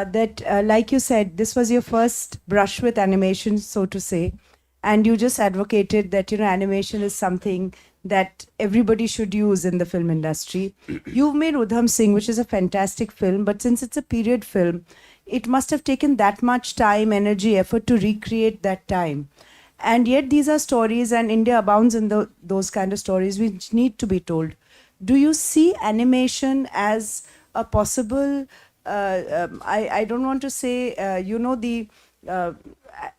that, like you said, this was your first brush with animation, so to say, and you just advocated that, animation is something that everybody should use in the film industry. You've made Udham Singh, which is a fantastic film, but since it's a period film, it must have taken that much time, energy, effort to recreate that time. And yet these are stories, and India abounds in those kind of stories which need to be told. Do you see animation as a possible, I don't want to say, uh,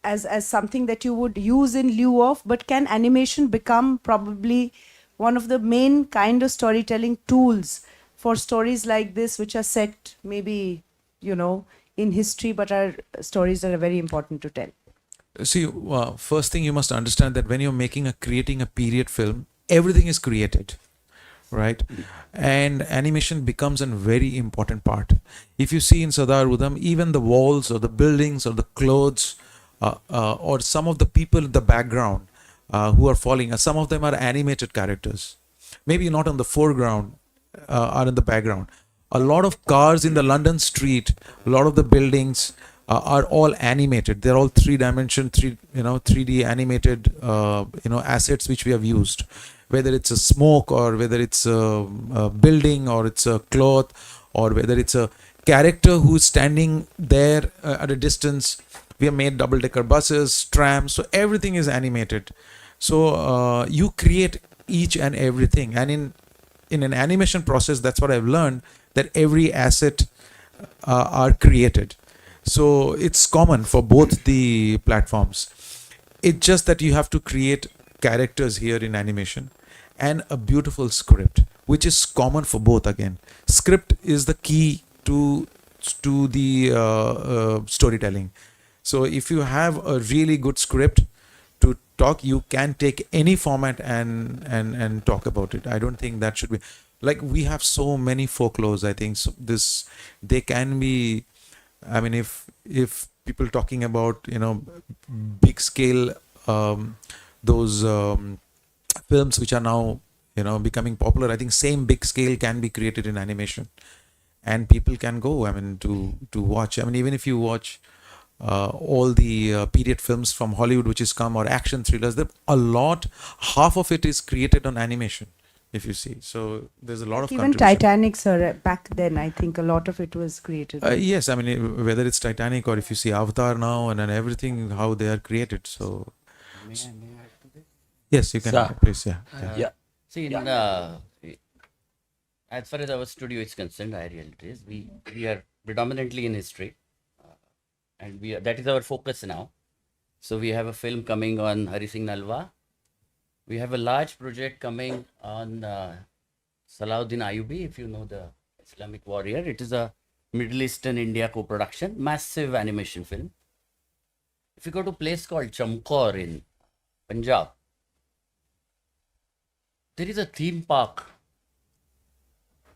as something that you would use in lieu of, but can animation become probably one of the main kind of storytelling tools for stories like this, which are set maybe, in history, but are stories that are very important to tell? See, first thing you must understand that when you're creating a period film, everything is created, right? And animation becomes a very important part. If you see in Sardar Udham, even the walls or the buildings or the clothes or some of the people in the background who are falling, some of them are animated characters. Maybe not on the foreground, are in the background. A lot of cars in the London street, a lot of the buildings are all animated. They're all 3D animated, assets which we have used. Whether it's a smoke or whether it's a building or it's a cloth or whether it's a character who's standing there at a distance. We have made double-decker buses, trams, so everything is animated. So you create each and everything. And in an animation process, that's what I've learned, that every asset are created. So it's common for both the platforms. It's just that you have to create characters here in animation and a beautiful script, which is common for both. Again, script is the key to the storytelling. So if you have a really good script to talk, you can take any format and talk about it. I don't think that should be like, we have so many folklores. I think so they can be. I mean, if people talking about big scale those films which are now becoming popular, I think same big scale can be created in animation, and people can go. I mean, to watch. I mean, even if you watch all the period films from Hollywood which is come, or action thrillers, half of it is created on animation. If you see, so there's a lot of even Titanic, sir, back then I think a lot of it was created. Yes, I mean, whether it's Titanic or if you see Avatar now and everything, how they are created. So may I add to this? yes, you can, please. Yeah. See, as far as our studio is concerned, iReality is, we are predominantly in history, and that is our focus now. So we have a film coming on Hari Singh Nalwa. We have a large project coming on Salahuddin Ayubi, if you know the Islamic warrior. It is a Middle Eastern India co-production, massive animation film. If you go to a place called Chamkaur in Punjab, there is a theme park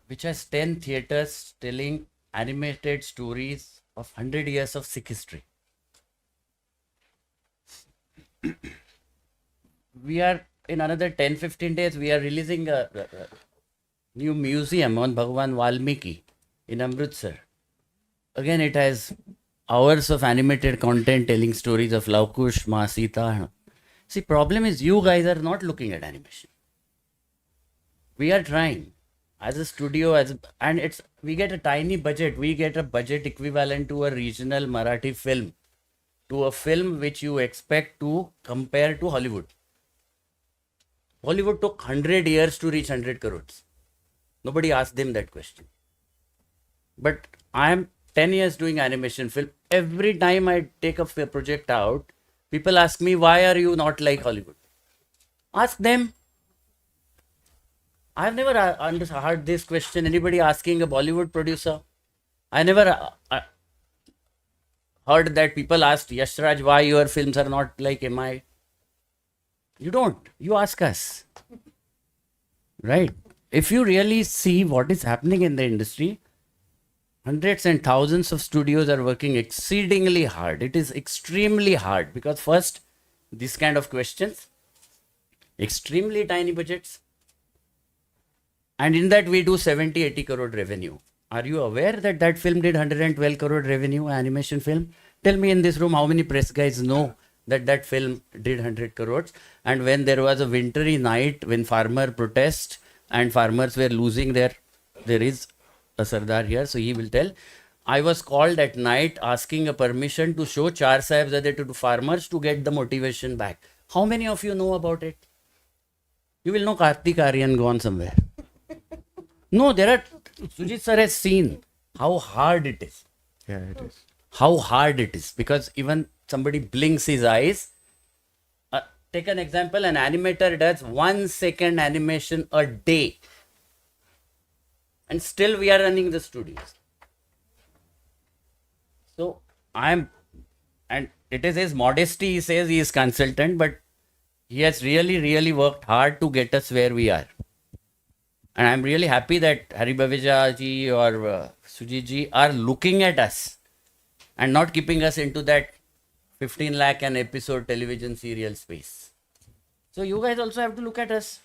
which has 10 theaters telling animated stories of 100 years of Sikh history. We are, in another 10-15 days, we are releasing a new museum on Bhagwan Valmiki in Amritsar. Again, it has hours of animated content telling stories of Laukush, Ma Sita. See, problem is you guys are not looking at animation. We are trying as a studio, and we get a tiny budget. We get a budget equivalent to a regional Marathi film, to a film which you expect to compare to Hollywood. Hollywood took 100 years to reach 100 crores. Nobody asked them that question. But I am 10 years doing animation film. Every time I take a project out, people ask me, why are you not like Hollywood? Ask them. I've never heard this question, anybody asking a Bollywood producer. I never heard that people asked Yash Raj why your films are not like MI. You don't. You ask us. Right? If you really see what is happening in the industry, hundreds and thousands of studios are working exceedingly hard. It is extremely hard because first, this kind of questions, extremely tiny budgets, and in that we do 70-80 crore revenue. are you aware that that film did 112 crore revenue, animation film? Tell me in this room how many press guys know that that film did 100 crores. And when there was a wintry night, when farmer protest and farmers were losing there is a Sardar here, so he will tell. I was called at night asking a permission to show Char Sahibzade to farmers to get the motivation back. How many of you know about it? You will know Kartik Aryan gone somewhere. No, Sujit sir has seen how hard it is. Yeah, it is. How hard it is. Because even somebody blinks his eyes. Take an example, an animator does 1 second animation a day. And still we are running the studios. So and it is his modesty, he says he is consultant, but he has really, really worked hard to get us where we are. And I'm really happy that Hari Bhavija ji or Sujit ji are looking at us and not keeping us into that 15 lakh an episode television serial space. So you guys also have to look at us.